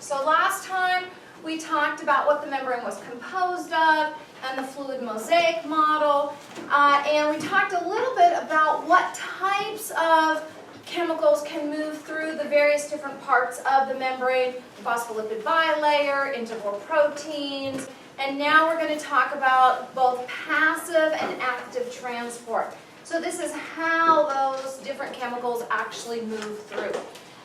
So last time we talked about what the membrane was composed of and the fluid mosaic model, and we talked a little bit about what types of chemicals can move through the various different parts of the membrane, phospholipid bilayer, integral proteins, and now we're going to talk about both passive and active transport. So this is how those different chemicals actually move through.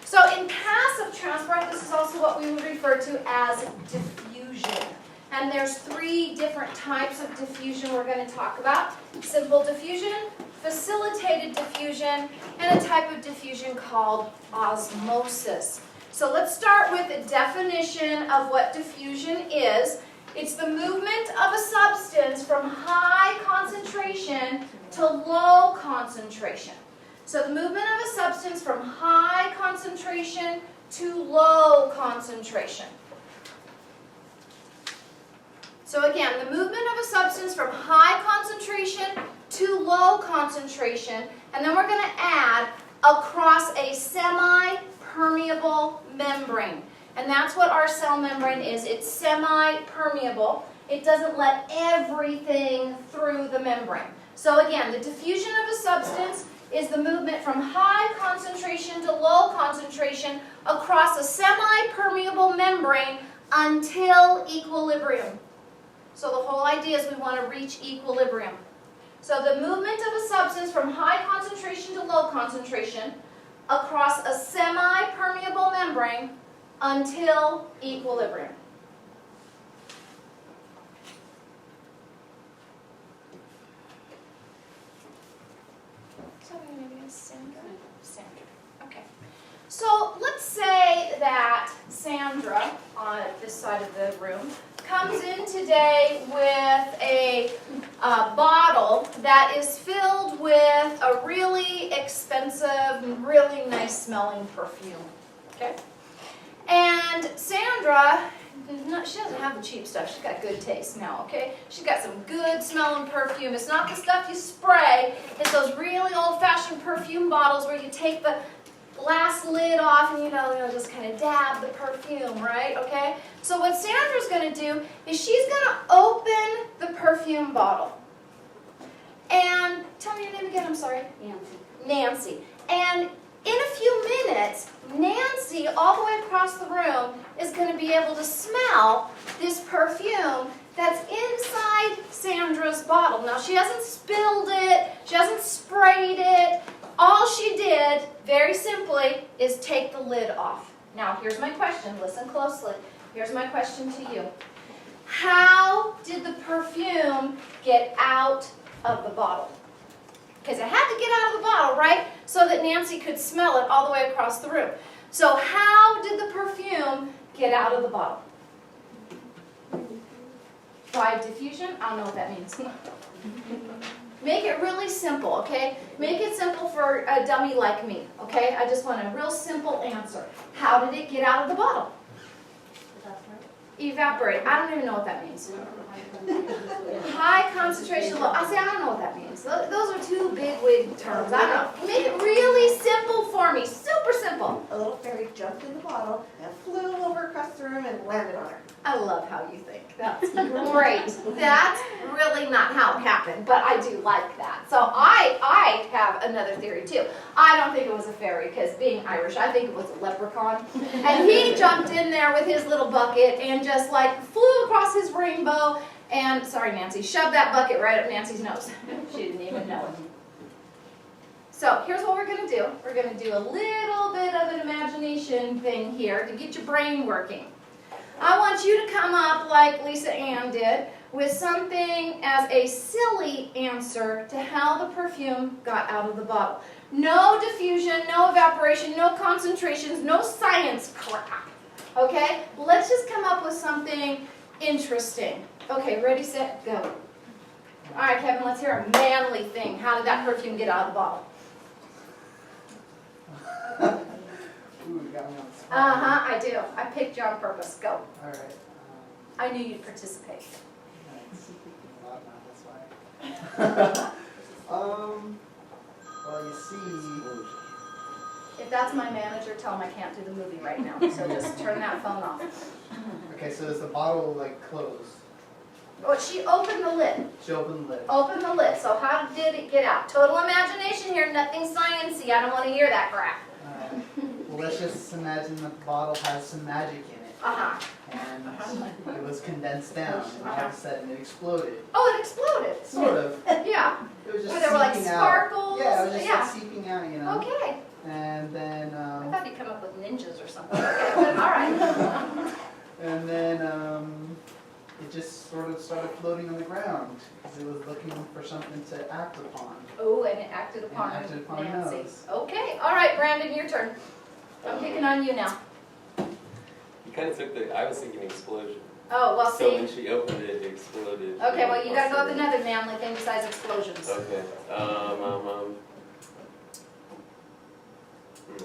So in passive transport, this is also what we would refer to as diffusion. And there's 3 different types of diffusion we're going to talk about. Simple diffusion, facilitated diffusion, and a type of diffusion called osmosis. So let's start with a definition of what diffusion is. It's the movement of a substance from high concentration to low concentration. So the movement of a substance from high concentration to low concentration. So again, the movement of a substance from high concentration to low concentration, and then we're going to add across a semi-permeable membrane. And that's what our cell membrane is. It's semi-permeable. It doesn't let everything through the membrane. So again, the diffusion of a substance is the movement from high concentration to low concentration across a semi-permeable membrane until equilibrium. So the whole idea is we want to reach equilibrium. So the movement of a substance from high concentration to low concentration across a semi-permeable membrane until equilibrium. So maybe it's Sandra. Okay. So let's say that Sandra on this side of the room comes in today with a bottle that is filled with a really expensive, really nice smelling perfume. Okay? And Sandra, she doesn't have the cheap stuff. She's got good taste now, okay? She's got some good smelling perfume. It's not the stuff you spray. It's those really old-fashioned perfume bottles where you take the glass lid off and you know, just kind of dab the perfume, right? Okay? So what Sandra's going to do is she's going to open the perfume bottle. And tell me your name again, I'm sorry. Nancy. And in a few minutes, Nancy, all the way across the room, is going to be able to smell this perfume that's inside Sandra's bottle. Now, she hasn't spilled it. She hasn't sprayed it. All she did, very simply, is take the lid off. Now, here's my question. Listen closely. Here's my question to you. How did the perfume get out of the bottle? Because it had to get out of the bottle, right? So that Nancy could smell it all the way across the room. So how did the perfume get out of the bottle? By diffusion? I don't know what that means. Make it really simple, okay? Make it simple for a dummy like me, okay? I just want a real simple answer. How did it get out of the bottle? Evaporate. I don't even know what that means. High concentration, low. I don't know what that means. Those are 2 big wig terms. I don't know. Make it really simple for me. Super simple. A little fairy jumped in the bottle and flew over across the room and landed on her. I love how you think. That's great. That's really not how it happened, but I do like that. So I have another theory too. I don't think it was a fairy because being Irish, I think it was a leprechaun. And he jumped in there with his little bucket and just like flew across his rainbow and, sorry Nancy, shoved that bucket right up Nancy's nose. She didn't even know it. So here's what we're going to do. We're going to do a little bit of an imagination thing here to get your brain working. I want you to come up like Lisa Ann did with something as a silly answer to how the perfume got out of the bottle. No diffusion, no evaporation, no concentrations, no science crap. Okay? Let's just come up with something interesting. Okay, ready, set, go. All right, Kevin, let's hear a manly thing. How did that perfume get out of the bottle? Ooh, you got me on the spot. I do. I picked you on purpose. Go. All right. I knew you'd participate. Nice. A lot now, that's why. Well, you see, the perfume, If that's my manager, tell him I can't do the movie right now. So just turn that phone off. Okay, so is the bottle like closed? Oh, she opened the lid. She opened the lid. Open the lid. So how did it get out? Total imagination here, nothing sciencey. I don't want to hear that crap. Well, let's just imagine the bottle has some magic in it. Uh-huh. And it was condensed down, and all of a sudden it exploded. Oh, it exploded. Sort of. Yeah. It was just Where there were like seeping sparkles. out. Yeah, it was just Yeah. like seeping out, you know. Okay. And then, I thought he'd come up with ninjas or something. Okay, but all right. and then it just sort of started floating on the ground because it was looking for something to act upon. Oh, and it acted upon acted upon Nancy. Nose. Okay. All right, Brandon, your turn. I'm picking on you now. You kind of took the, I was thinking explosion. Oh, well, So when see. she opened it, it exploded. Okay, well, you gotta go with another manly thing besides explosions. Okay. Hmm.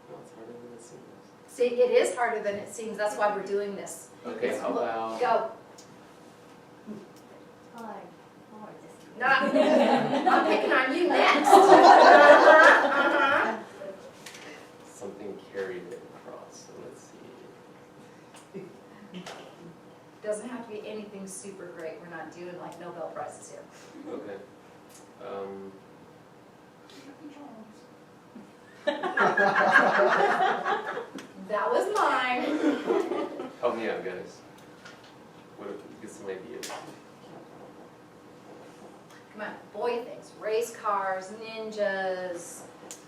No, it's harder than it seems. See, it is harder than it seems. That's why we're doing this. Okay, how about... Go. No. I'm picking on you next. Uh-huh. Something carried it across, so let's see. Doesn't have to be anything super great. We're not doing like Nobel Prizes here. Okay. That was mine. Help me out, guys. What if, get some ideas. Come on, boy things. Race cars, ninjas,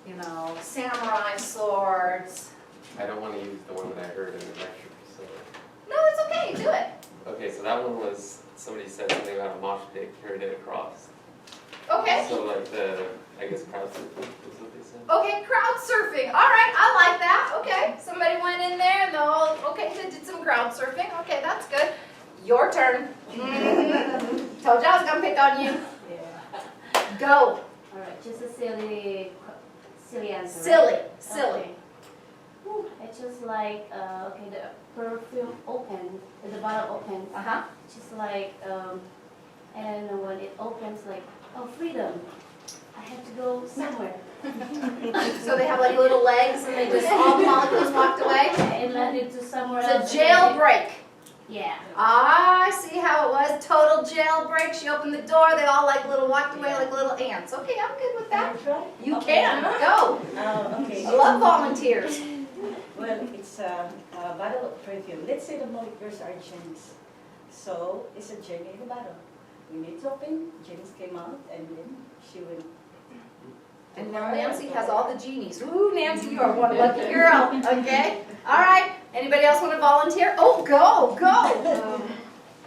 you know, samurai swords. I don't want to use the one that I heard in the lecture, so... No, it's okay. Do it. Okay, so that one was, somebody said something about a mosh pit, carried it across. Okay. So like the, I guess crowd surfing is what they said. Okay, crowd surfing. All right, I like that. Okay, somebody went in there and they all, okay, they did some crowd surfing. Okay, that's good. Your turn. Told you I was gonna pick on you. Yeah. Go. All right, just a silly answer. Silly, right? silly. Okay. Whew, it's just like okay, the perfume opened, the bottle opened. Uh-huh. Just like and when it opens, like oh freedom, I have to go somewhere. So they have like little legs and they just, all the molecules walked away? It landed to somewhere else. It's a jailbreak. Yeah. Ah, I see how it was. Total jailbreak. She opened the door. They all like little walked away like little ants. Okay, I'm good with that. Try? You Okay. can. Go. Okay. I love volunteers. Well, it's a bottle of perfume. Let's say the molecules are gems. So it's a gem in the bottle. We need to open, gems came out, and then she will. And now Nancy has all the genies. Ooh, Nancy, you are one lucky girl. Okay. All right. Anybody else want to volunteer? Oh, go, go.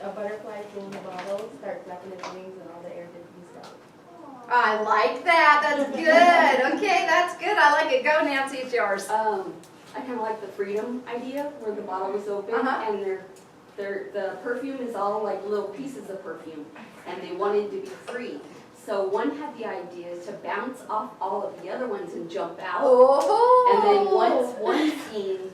A butterfly flew in the bottle, start flapping its wings, and all the air diffused out. I like that. That's good. Okay, that's good. I like it. Go, Nancy. It's yours. I kind of like the freedom idea where the bottle was open and the perfume is all like little pieces of perfume and they wanted to be free. So one had the idea to bounce off all of the other ones and jump out. Oh. And then once one seen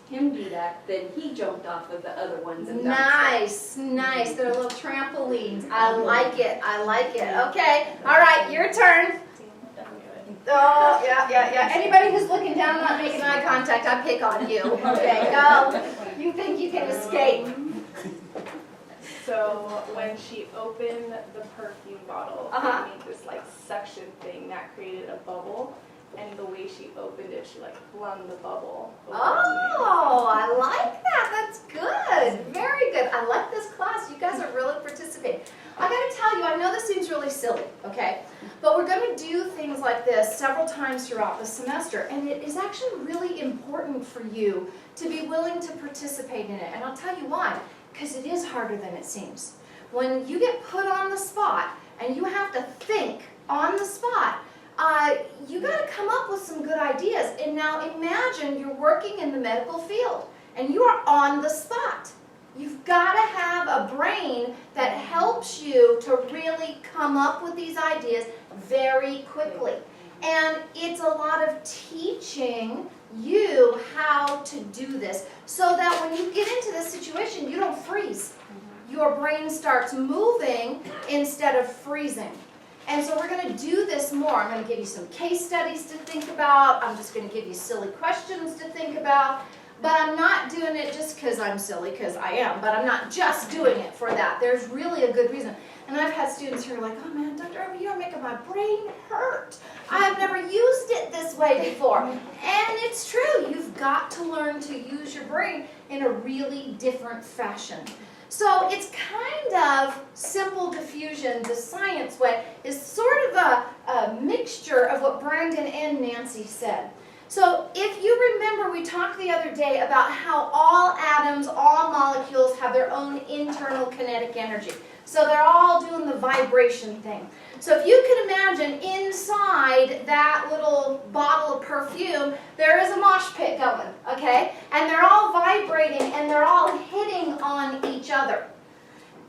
him do that, then he jumped off of the other ones and bounced off. Nice, nice. They're little trampolines. I like it. I like it. Okay. All right, your turn. Oh, yeah. Anybody who's looking down, not making eye contact, I pick on you. Okay, go. You think you can escape. So when she opened the perfume bottle, Uh-huh. it made this like suction thing that created a bubble. And the way she opened it, she like flung the bubble. over Oh, I like that. That's good. Very good. I like this class. You guys are really participating. I got to tell you, I know this seems really silly, okay? But we're going to do things like this several times throughout the semester. And it is actually really important for you to be willing to participate in it. And I'll tell you why. Because it is harder than it seems. When you get put on the spot and you have to think on the spot, you got to come up with some good ideas. And now imagine you're working in the medical field and you are on the spot. You've got to have a brain that helps you to really come up with these ideas very quickly. And it's a lot of teaching you how to do this so that when you get into this situation, you don't freeze. Your brain starts moving instead of freezing. And so we're going to do this more. I'm going to give you some case studies to think about. I'm just going to give you silly questions to think about. But I'm not doing it just because I'm silly, because I am. But I'm not just doing it for that. There's really a good reason. And I've had students who are like, oh man, Dr. Irby, you're making my brain hurt. I have never used it this way before. And it's true. You've got to learn to use your brain in a really different fashion. So it's kind of simple diffusion, the science way, is sort of a mixture of what Brandon and Nancy said. So if you remember, we talked the other day about how all atoms, all molecules have their own internal kinetic energy. So they're all doing the vibration thing. So if you can imagine inside that little bottle of perfume, there is a mosh pit going, okay? And they're all vibrating and they're all hitting on each other.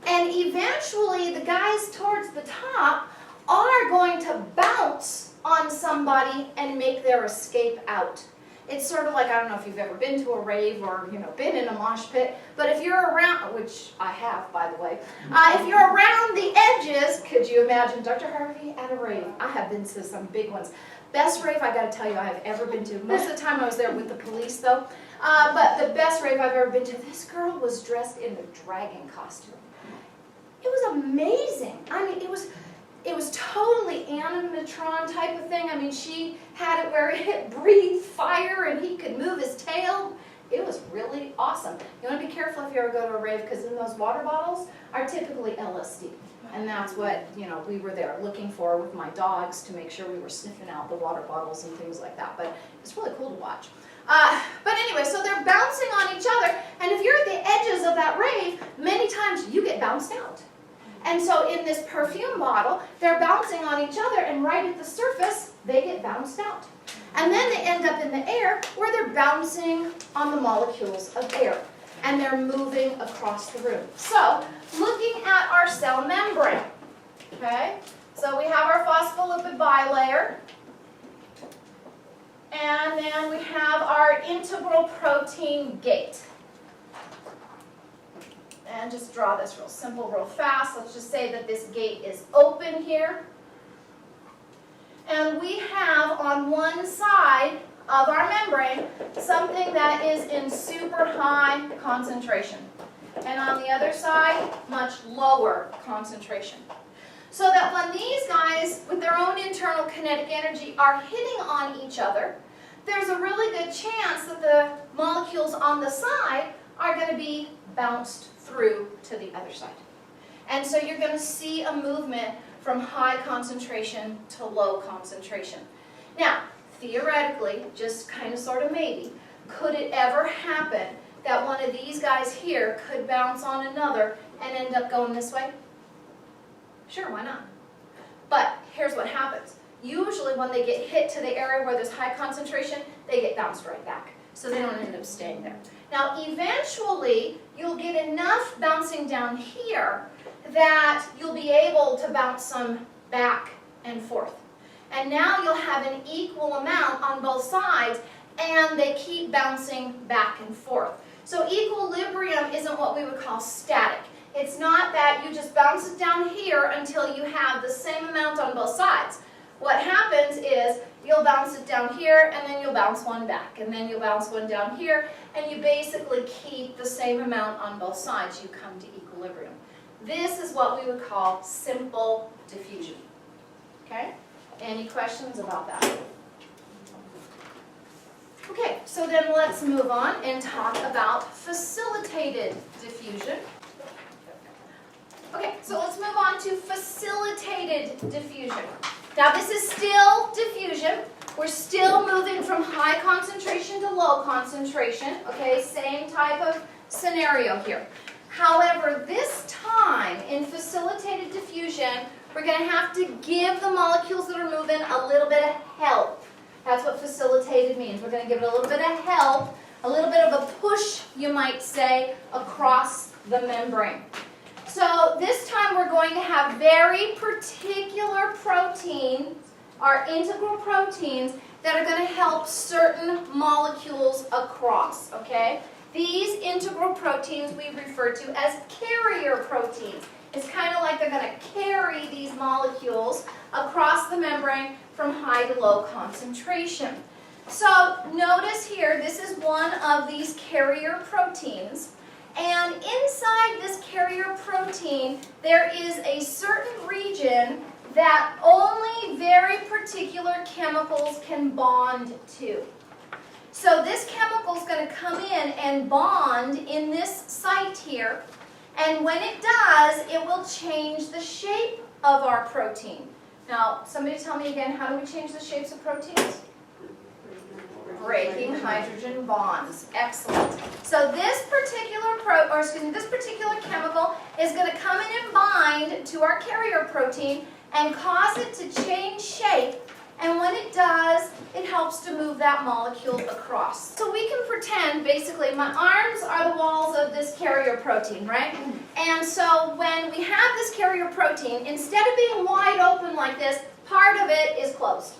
And eventually the guys towards the top are going to bounce on somebody and make their escape out. It's sort of like, I don't know if you've ever been to a rave or, been in a mosh pit, but if you're around, which I have, by the way, if you're around the edges, could you imagine Dr. Harvey at a rave? I have been to some big ones. Best rave, I got to tell you, I have ever been to. Most of the time I was there with the police, though. But the best rave I've ever been to, this girl was dressed in a dragon costume. It was amazing. I mean, it was totally animatron type of thing. I mean, she had it where it breathed fire and he could move his tail. It was really awesome. You want to be careful if you ever go to a rave, because in those water bottles are typically LSD. And that's what, we were there looking for with my dogs to make sure we were sniffing out the water bottles and things like that. But it's really cool to watch. But anyway, so they're bouncing on each other. And if you're at the edges of that rave, many times you get bounced out. And so in this perfume bottle, they're bouncing on each other, and right at the surface, they get bounced out. And then they end up in the air, where they're bouncing on the molecules of air, and they're moving across the room. So, looking at our cell membrane, okay? So we have our phospholipid bilayer, and then we have our integral protein gate. And just draw this real simple, real fast. Let's just say that this gate is open here. And we have on one side of our membrane something that is in super high concentration. And on the other side, much lower concentration. So that when these guys, with their own internal kinetic energy, are hitting on each other, there's a really good chance that the molecules on the side are going to be bounced through to the other side. And so you're going to see a movement from high concentration to low concentration. Now, theoretically, just kind of sort of maybe, could it ever happen that one of these guys here could bounce on another and end up going this way? Sure, why not? But here's what happens. Usually when they get hit to the area where there's high concentration, they get bounced right back. So they don't end up staying there. Now, eventually, you'll get enough bouncing down here that you'll be able to bounce some back and forth. And now you'll have an equal amount on both sides, and they keep bouncing back and forth. So equilibrium isn't what we would call static. It's not that you just bounce it down here until you have the same amount on both sides. What happens is you'll bounce it down here, and then you'll bounce one back, and then you'll bounce one down here, and you basically keep the same amount on both sides. You come to equilibrium. This is what we would call simple diffusion. Okay? Any questions about that? Okay, so then let's move on and talk about facilitated diffusion. Okay, so let's move on to facilitated diffusion. Now this is still diffusion. We're still moving from high concentration to low concentration. Okay, same type of scenario here. However, this time in facilitated diffusion, we're going to have to give the molecules that are moving a little bit of help. That's what facilitated means. We're going to give it a little bit of help, a little bit of a push, you might say, across the membrane. So this time we're going to have very particular proteins, our integral proteins, that are going to help certain molecules across, okay? These integral proteins we refer to as carrier proteins. It's kind of like they're going to carry these molecules across the membrane from high to low concentration. So notice here, this is one of these carrier proteins. And inside this carrier protein, there is a certain region that only very particular chemicals can bond to. So this chemical is going to come in and bond in this site here. And when it does, it will change the shape of our protein. Now, somebody tell me again, how do we change the shapes of proteins? Breaking hydrogen bonds. Excellent. So this particular this particular chemical is going to come in and bind to our carrier protein and cause it to change shape. And when it does, it helps to move that molecule across. So we can pretend, basically, my arms are the walls of this carrier protein, right? And so when we have this carrier protein, instead of being wide open like this, part of it is closed.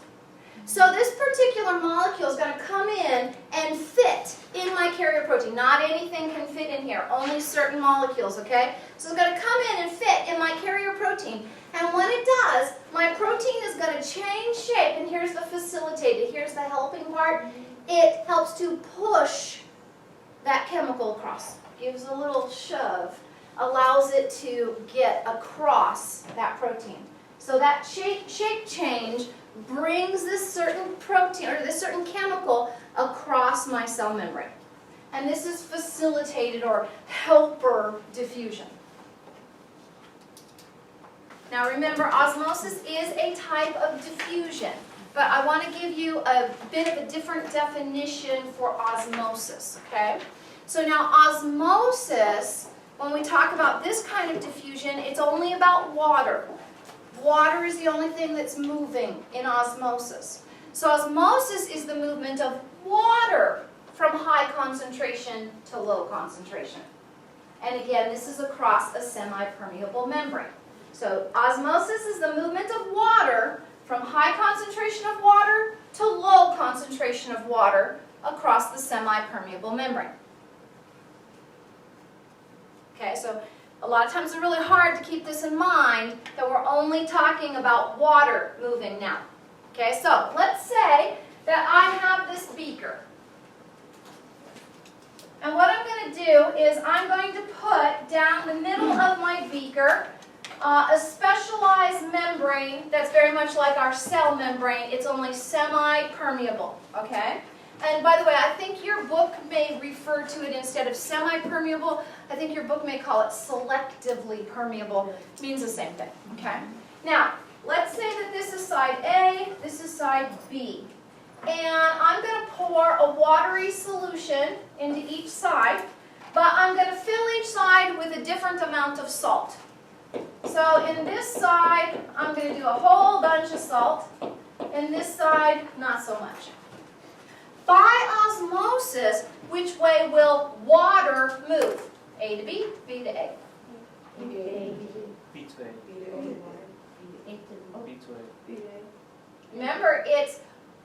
So this particular molecule is going to come in and fit in my carrier protein. Not anything can fit in here, only certain molecules, okay? So it's going to come in and fit in my carrier protein. And when it does, my protein is going to change shape. And here's the facilitated, here's the helping part. It helps to push that chemical across. Gives a little shove, allows it to get across that protein. So that shape change brings this certain protein or this certain chemical across my cell membrane. And this is facilitated or helper diffusion. Now remember, osmosis is a type of diffusion, but I want to give you a bit of a different definition for osmosis, okay? So now osmosis, when we talk about this kind of diffusion, it's only about water. Water is the only thing that's moving in osmosis. So osmosis is the movement of water from high concentration to low concentration. And again, this is across a semi-permeable membrane. So osmosis is the movement of water from high concentration of water to low concentration of water across the semi-permeable membrane. Okay, so a lot of times it's really hard to keep this in mind that we're only talking about water moving now. Okay, so let's say that I have this beaker. And what I'm going to do is I'm going to put down the middle of my beaker a specialized membrane that's very much like our cell membrane. It's only semi-permeable, okay? And by the way, I think your book may refer to it instead of semi-permeable. I think your book may call it selectively permeable. It means the same thing, okay? Now, let's say that this is side A, this is side B. And I'm going to pour a watery solution into each side, but I'm going to fill each side with a different amount of salt. So in this side, I'm going to do a whole bunch of salt. In this side, not so much. By osmosis, which way will water move? A to B, B to A. B to A. B to A. Remember, it's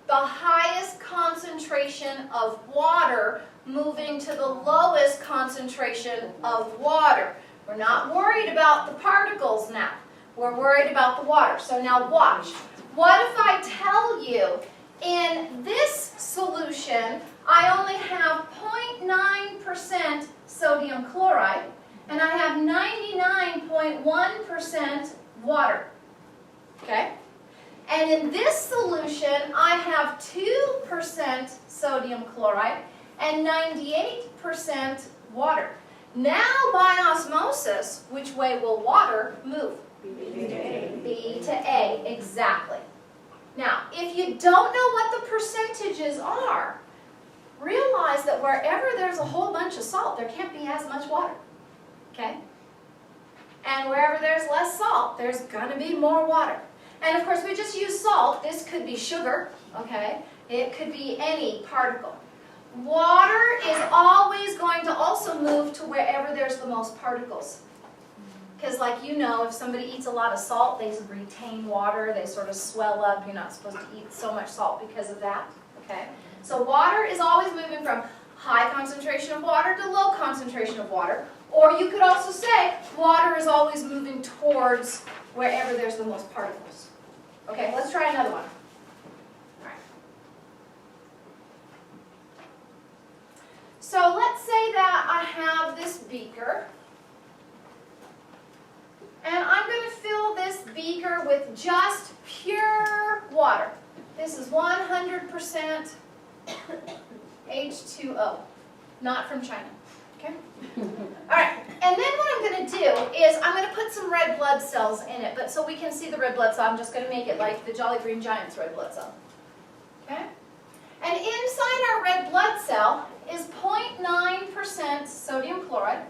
the highest concentration of water moving to the lowest concentration of water. We're not worried about the particles now. We're worried about the water. So now watch. What if I tell you in this solution I only have 0.9% sodium chloride and I have 99.1% water? Okay? And in this solution I have 2% sodium chloride and 98% water. Now, by osmosis, which way will water move? B to A, exactly. Now, if you don't know what the percentages are, realize that wherever there's a whole bunch of salt, there can't be as much water, okay? And wherever there's less salt, there's going to be more water. And of course, we just use salt. This could be sugar, okay? It could be any particle. Water is always going to also move to wherever there's the most particles. Because like you know, if somebody eats a lot of salt, they retain water, they sort of swell up. You're not supposed to eat so much salt because of that. Okay? So water is always moving from high concentration of water to low concentration of water. Or you could also say water is always moving towards wherever there's the most particles. Okay, let's try another one. All right. So let's say that I have this beaker, and I'm going to fill this beaker with just pure water. This is 100% H2O, not from China. Okay? All right, and then what I'm going to do is I'm going to put some red blood cells in it, but so we can see the red blood cell, I'm just going to make it like the Jolly Green Giant's red blood cell. Okay? And inside our red blood cell is 0.9% sodium chloride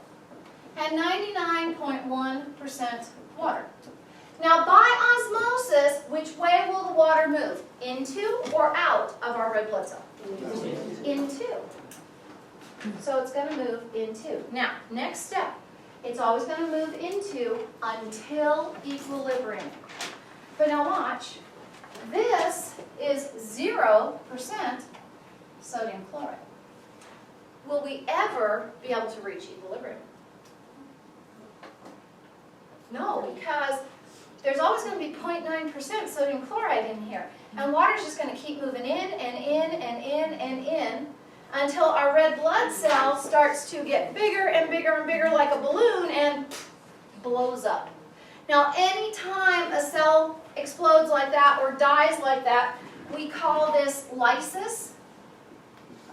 and 99.1% water. Now by osmosis, which way will the water move? Into or out of our red blood cell? Into. So it's going to move into. Now, next step. It's always going to move into until equilibrium. But now watch. This is 0% sodium chloride. Will we ever be able to reach equilibrium? No, because there's always going to be 0.9% sodium chloride in here. And water's just going to keep moving in and in and in and in until our red blood cell starts to get bigger and bigger and bigger like a balloon and blows up. Now, anytime a cell explodes like that or dies like that, we call this lysis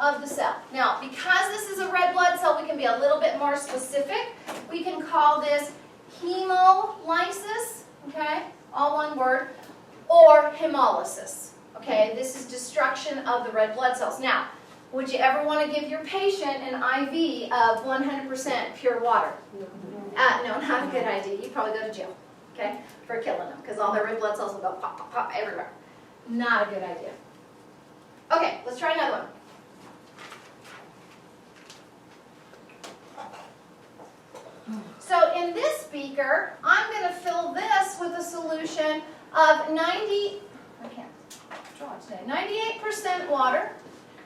of the cell. Now, because this is a red blood cell, we can be a little bit more specific. We can call this hemolysis, okay, all one word, or hemolysis, okay. This is destruction of the red blood cells. Now, would you ever want to give your patient an IV of 100% pure water? No, not a good idea. You'd probably go to jail, okay, for killing them, because all their red blood cells will go pop, pop, pop everywhere. Not a good idea. Okay, let's try another one. So in this beaker, I'm going to fill this with a solution of 98% water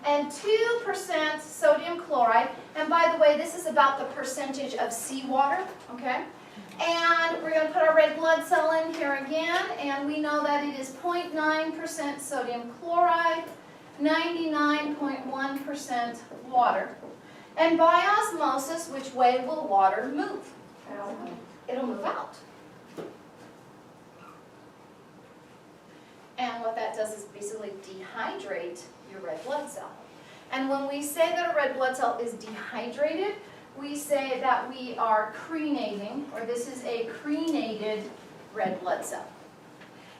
and 2% sodium chloride. And by the way, this is about the percentage of seawater, okay? And we're going to put our red blood cell in here again, and we know that it is 0.9% sodium chloride, 99.1% water. And by osmosis, which way will water move? It'll move out. And what that does is basically dehydrate your red blood cell. And when we say that a red blood cell is dehydrated, we say that we are crenating, or this is a crenated red blood cell.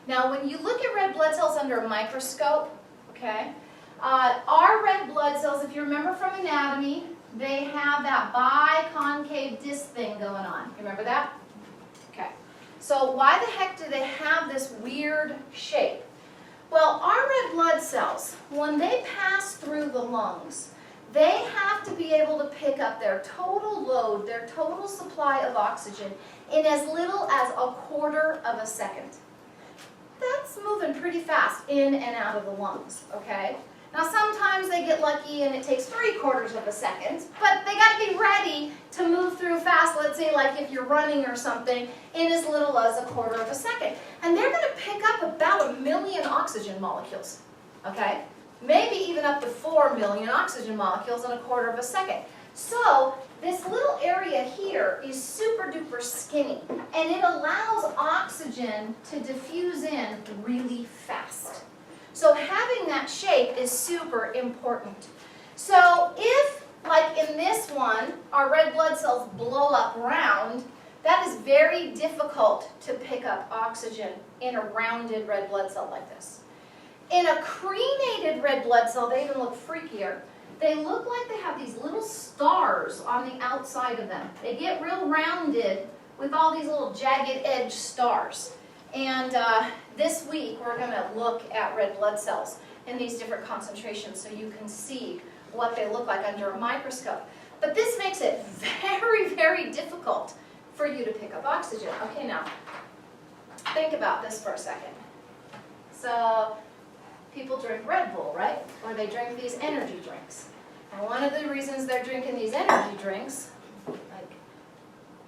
Now, when you look at red blood cells under a microscope, okay, our red blood cells, if you remember from anatomy, they have that biconcave disc thing going on. Remember that? Okay. So why the heck do they have this weird shape? Well, our red blood cells, when they pass through the lungs, they have to be able to pick up their total load, their total supply of oxygen in as little as a quarter of a second. That's moving pretty fast in and out of the lungs, okay? Now sometimes they get lucky and it takes 3/4 of a second, but they got to be ready to move through fast, let's say like if you're running or something, in as little as a quarter of a second. And they're going to pick up about 1 million oxygen molecules, okay? Maybe even up to 4 million oxygen molecules in a quarter of a second. So this little area here is super duper skinny, and it allows oxygen to diffuse in really fast. So having that shape is super important. So if, like in this one, our red blood cells blow up round, that is very difficult to pick up oxygen in a rounded red blood cell like this. In a crenated red blood cell, they even look freakier. They look like they have these little stars on the outside of them. They get real rounded with all these little jagged edge stars. And this week, we're going to look at red blood cells in these different concentrations so you can see what they look like under a microscope. But this makes it very, very difficult for you to pick up oxygen. Okay, now, think about this for a second. So, people drink Red Bull, right? Or they drink these energy drinks. And one of the reasons they're drinking these energy drinks, like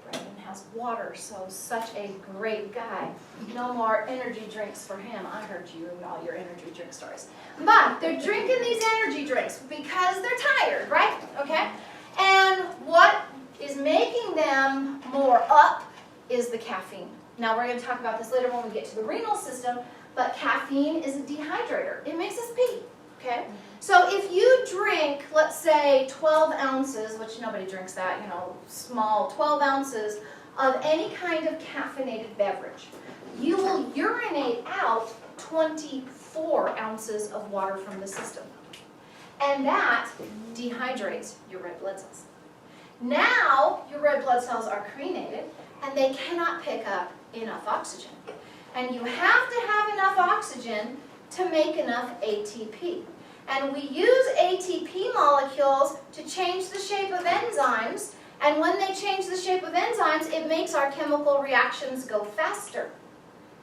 Brandon has water, so such a great guy. No more energy drinks for him. I heard you and all your energy drink stories. But they're drinking these energy drinks because they're tired, right? Okay? And what is making them more up is the caffeine. Now we're going to talk about this later when we get to the renal system, but caffeine is a dehydrator. It makes us pee, okay? So if you drink, let's say 12 ounces, which nobody drinks that, you know, small, 12 ounces of any kind of caffeinated beverage, you will urinate out 24 ounces of water from the system. And that dehydrates your red blood cells. Now your red blood cells are crenated and they cannot pick up enough oxygen. And you have to have enough oxygen to make enough ATP. And we use ATP molecules to change the shape of enzymes, and when they change the shape of enzymes, it makes our chemical reactions go faster.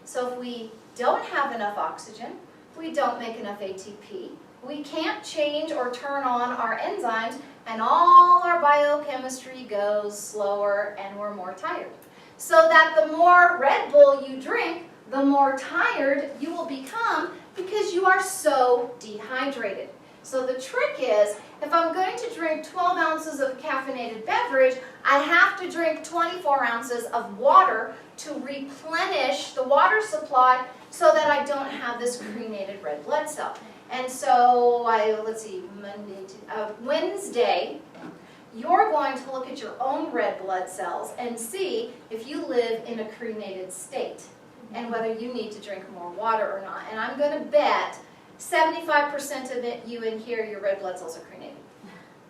So if we don't have enough oxygen, we don't make enough ATP, we can't change or turn on our enzymes, and all our biochemistry goes slower and we're more tired. So that the more Red Bull you drink, the more tired you will become because you are so dehydrated. So the trick is, if I'm going to drink 12 ounces of caffeinated beverage, I have to drink 24 ounces of water to replenish the water supply so that I don't have this crenated red blood cell. And so, let's see, Wednesday, you're going to look at your own red blood cells and see if you live in a crenated state and whether you need to drink more water or not. And I'm going to bet 75% of it, you in here, your red blood cells are crenated.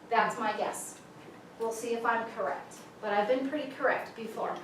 That's my guess. We'll see if I'm correct. But I've been pretty correct before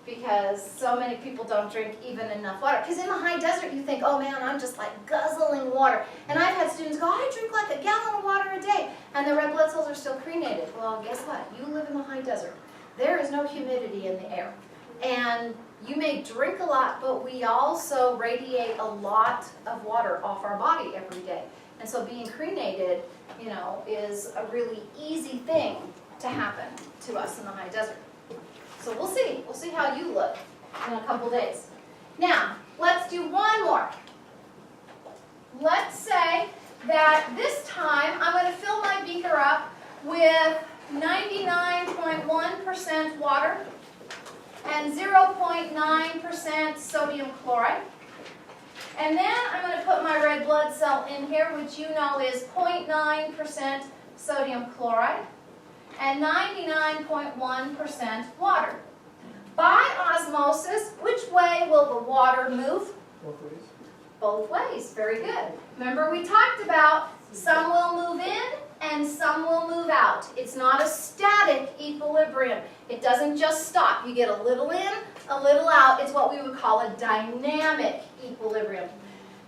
because so many people don't drink even enough water. Because in the high desert, you think, oh man, I'm just like guzzling water. And I've had students go, I drink like a gallon of water a day, and their red blood cells are still crenated. Well, guess what? You live in the high desert. There is no humidity in the air. And you may drink a lot, but we also radiate a lot of water off our body every day. And so being crenated, you know, is a really easy thing to happen to us in the high desert. So we'll see. We'll see how you look in a couple days. Now, let's do one more. Let's say that this time I'm going to fill my beaker up with 99.1% water and 0.9% sodium chloride. And then I'm going to put my red blood cell in here, which you know is 0.9% sodium chloride and 99.1% water. By osmosis, which way will the water move? Both ways. Both ways. Very good. Remember we talked about some will move in and some will move out. It's not a static equilibrium. It doesn't just stop. You get a little in, a little out. It's what we would call a dynamic equilibrium.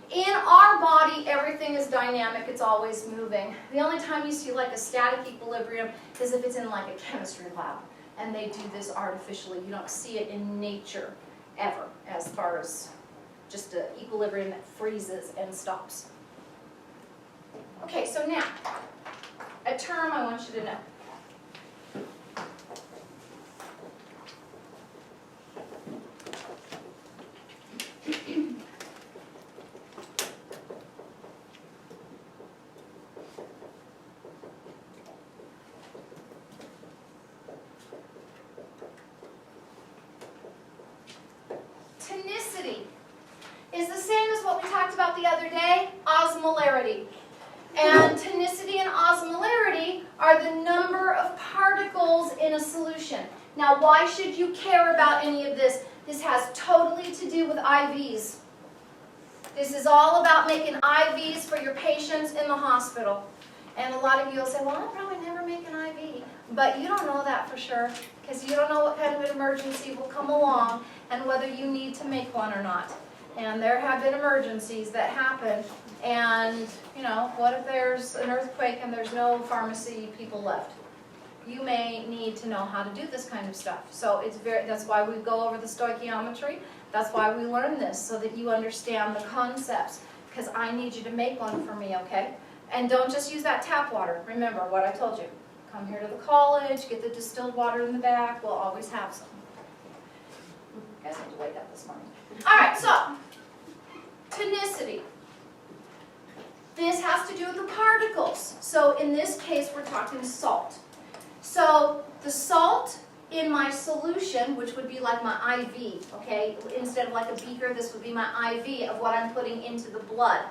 In our body, everything is dynamic. It's always moving. The only time you see like a static equilibrium is if it's in like a chemistry lab. And they do this artificially. You don't see it in nature ever, as far as just an equilibrium that freezes and stops. Okay, so now, a term I want you to know. Tonicity is the same as what we talked about the other day, osmolarity. And tonicity and osmolarity are the number of particles in a solution. Now, why should you care about any of this? This has totally to do with IVs. This is all about making IVs for your patients in the hospital. And a lot of you will say, well, I'll probably never make an IV. But you don't know that for sure, because you don't know what kind of an emergency will come along and whether you need to make one or not. And there have been emergencies that happen. And, you know, what if there's an earthquake and there's no pharmacy people left? You may need to know how to do this kind of stuff. So that's why we go over the stoichiometry. That's why we learn this, so that you understand the concepts. Because I need you to make one for me, okay? And don't just use that tap water. Remember what I told you. Come here to the college, get the distilled water in the back. We'll always have some. You guys need to wake up this morning. All right, so tonicity. This has to do with the particles. So in this case, we're talking salt. So the salt in my solution, which would be like my IV, okay? Instead of like a beaker, this would be my IV of what I'm putting into the blood.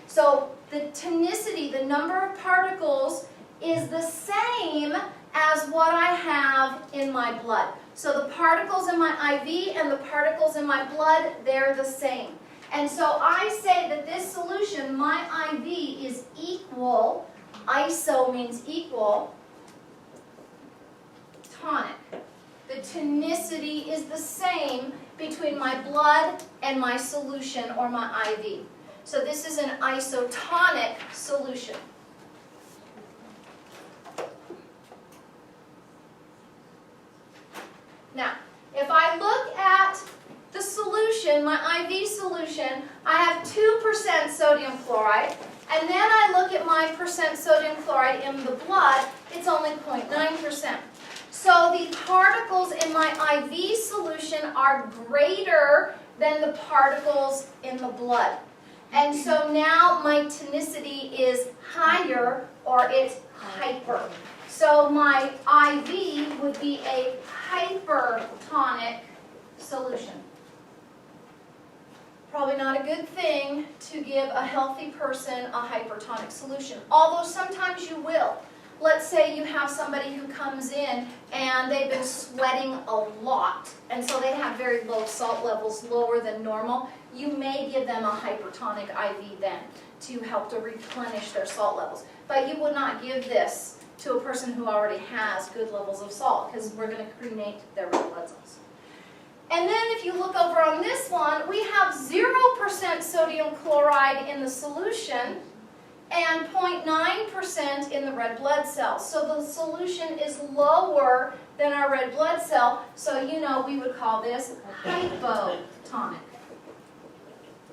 So the tonicity, the number of particles, is the same as what I have in my blood. So the particles in my IV and the particles in my blood, they're the same. And so I say that this solution, my IV, is equal, iso means equal, tonic. The tonicity is the same between my blood and my solution or my IV. So this is an isotonic solution. Now, if I look at the solution, my IV solution, I have 2% sodium chloride, and then I look at my percent sodium chloride in the blood, it's only 0.9%. So the particles in my IV solution are greater than the particles in the blood. And so now my tonicity is higher, or it's hyper. So my IV would be a hypertonic solution. Probably not a good thing to give a healthy person a hypertonic solution, although sometimes you will. Let's say you have somebody who comes in and they've been sweating a lot, and so they have very low salt levels, lower than normal. You may give them a hypertonic IV then to help to replenish their salt levels. But you would not give this to a person who already has good levels of salt, because we're going to cremate their red blood cells. And then if you look over on this one, we have 0% sodium chloride in the solution and 0.9% in the red blood cells. So the solution is lower than our red blood cell, so you know we would call this hypotonic.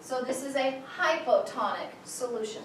So this is a hypotonic solution.